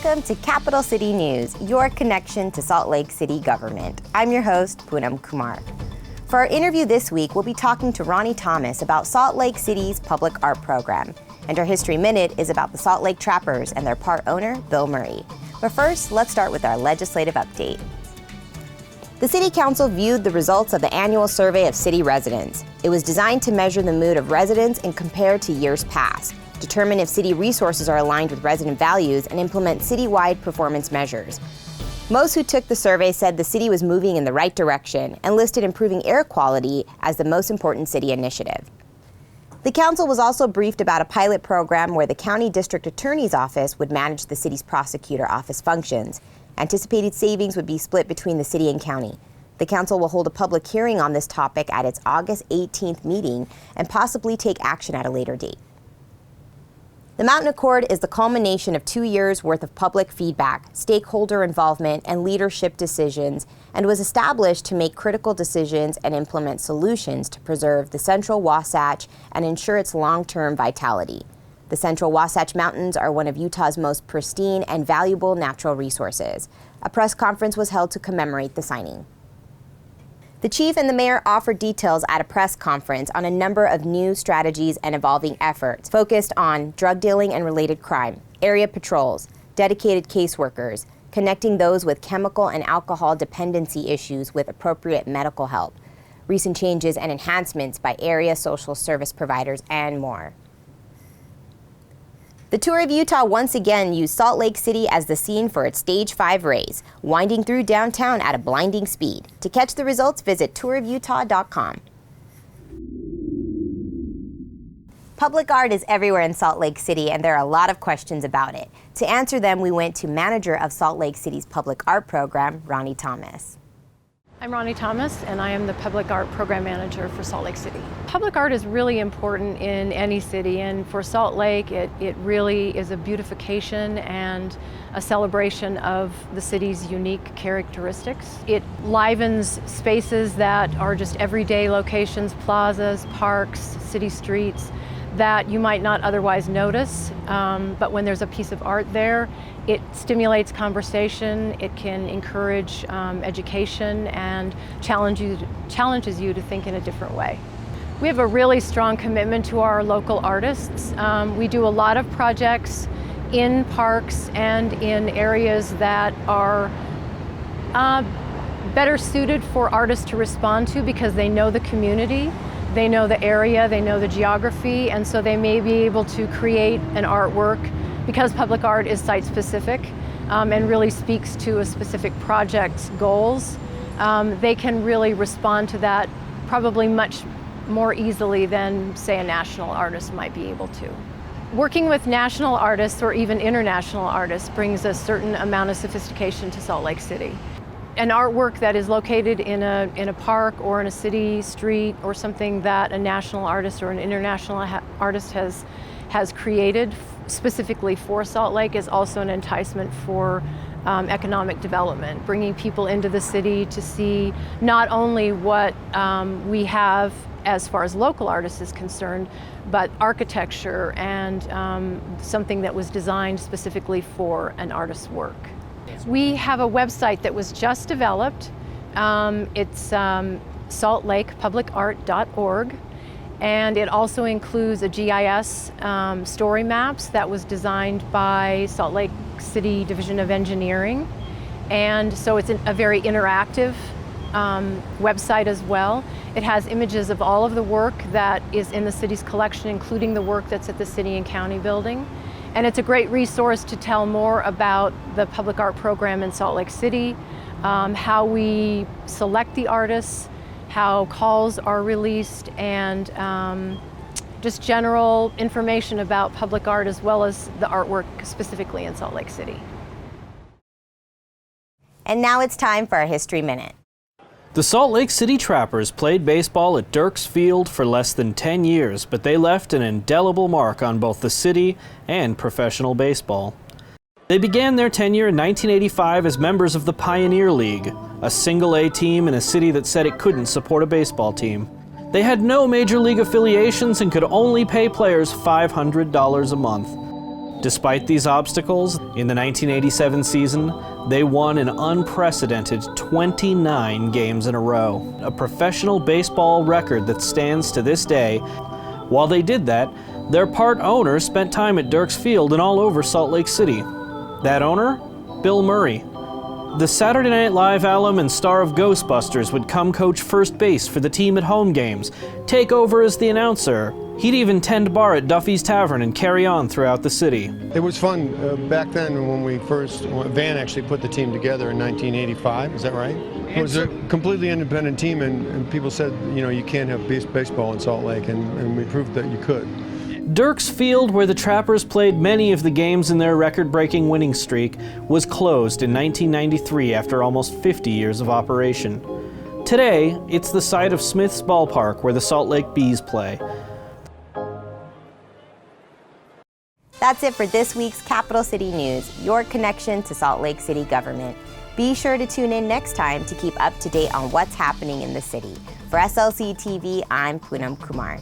Welcome to Capital City News, your connection to Salt Lake City government. I'm your host, Poonam Kumar. For our interview this week, we'll be talking to Roni Thomas about Salt Lake City's public art program. And our History Minute is about the Salt Lake Trappers and their part owner, Bill Murray. But first, let's start with our legislative update. The City Council viewed the results of the annual survey of city residents. It was designed to measure the mood of residents and compare to years past, determine if city resources are aligned with resident values, and implement citywide performance measures. Most who took the survey said the city was moving in the right direction and listed improving air quality as the most important city initiative. The council was also briefed about a pilot program where the county district attorney's office would manage the city's prosecutor office functions. Anticipated savings would be split between the city and county. The council will hold a public hearing on this topic at its August 18th meeting and possibly take action at a later date. The Mountain Accord is the culmination of 2 years' worth of public feedback, stakeholder involvement, and leadership decisions, and was established to make critical decisions and implement solutions to preserve the Central Wasatch and ensure its long-term vitality. The Central Wasatch Mountains are one of Utah's most pristine and valuable natural resources. A press conference was held to commemorate the signing. The chief and the mayor offered details at a press conference on a number of new strategies and evolving efforts focused on drug dealing and related crime, area patrols, dedicated caseworkers, connecting those with chemical and alcohol dependency issues with appropriate medical help, recent changes and enhancements by area social service providers, and more. The Tour of Utah once again used Salt Lake City as the scene for its Stage 5 race, winding through downtown at a blinding speed. To catch the results, visit tourofutah.com. Public art is everywhere in Salt Lake City, and there are a lot of questions about it. To answer them, we went to manager of Salt Lake City's public art program, Roni Thomas. I'm Roni Thomas, and I am the Public Art Program Manager for Salt Lake City. Public art is really important in any city, and for Salt Lake, it really is a beautification and a celebration of the city's unique characteristics. It livens spaces that are just everyday locations, plazas, parks, city streets, that you might not otherwise notice, but when there's a piece of art there, it stimulates conversation, it can encourage education, and challenges you to think in a different way. We have a really strong commitment to our local artists. We do a lot of projects in parks and in areas that are better suited for artists to respond to because they know the community. They know the area, they know the geography, and so they may be able to create an artwork because public art is site-specific and really speaks to a specific project's goals. They can really respond to that probably much more easily than, say, a national artist might be able to. Working with national artists or even international artists brings a certain amount of sophistication to Salt Lake City. An artwork that is located in a park or in a city street or something that a national artist or an international artist has created specifically for Salt Lake is also an enticement for economic development, bringing people into the city to see not only what we have as far as local artists is concerned, but architecture and something that was designed specifically for an artist's work. We have a website that was just developed. It's saltlakepublicart.org, and it also includes a GIS story maps that was designed by Salt Lake City Division of Engineering. And so it's a very interactive website as well. It has images of all of the work that is in the city's collection, including the work that's at the city and county building. And it's a great resource to tell more about the public art program in Salt Lake City, how we select the artists, how calls are released, and just general information about public art as well as the artwork specifically in Salt Lake City. And now it's time for our History Minute. The Salt Lake City Trappers played baseball at Dirks Field for less than 10 years, but they left an indelible mark on both the city and professional baseball. They began their tenure in 1985 as members of the Pioneer League, a single-A team in a city that said it couldn't support a baseball team. They had no major league affiliations and could only pay players $500 a month. Despite these obstacles, in the 1987 season, they won an unprecedented 29 games in a row, a professional baseball record that stands to this day. While they did that, their part owner spent time at Dirks Field and all over Salt Lake City. That owner? Bill Murray. The Saturday Night Live alum and star of Ghostbusters would come coach first base for the team at home games, take over as the announcer. He'd even tend bar at Duffy's Tavern and carry on throughout the city. It was fun back then when Van actually put the team together in 1985, is that right? It was a completely independent team, and people said, you know, you can't have baseball in Salt Lake, and we proved that you could. Dirks Field, where the Trappers played many of the games in their record-breaking winning streak, was closed in 1993 after almost 50 years of operation. Today, it's the site of Smith's Ballpark where the Salt Lake Bees play. That's it for this week's Capital City News, your connection to Salt Lake City government. Be sure to tune in next time to keep up to date on what's happening in the city. For SLC TV, I'm Poonam Kumar.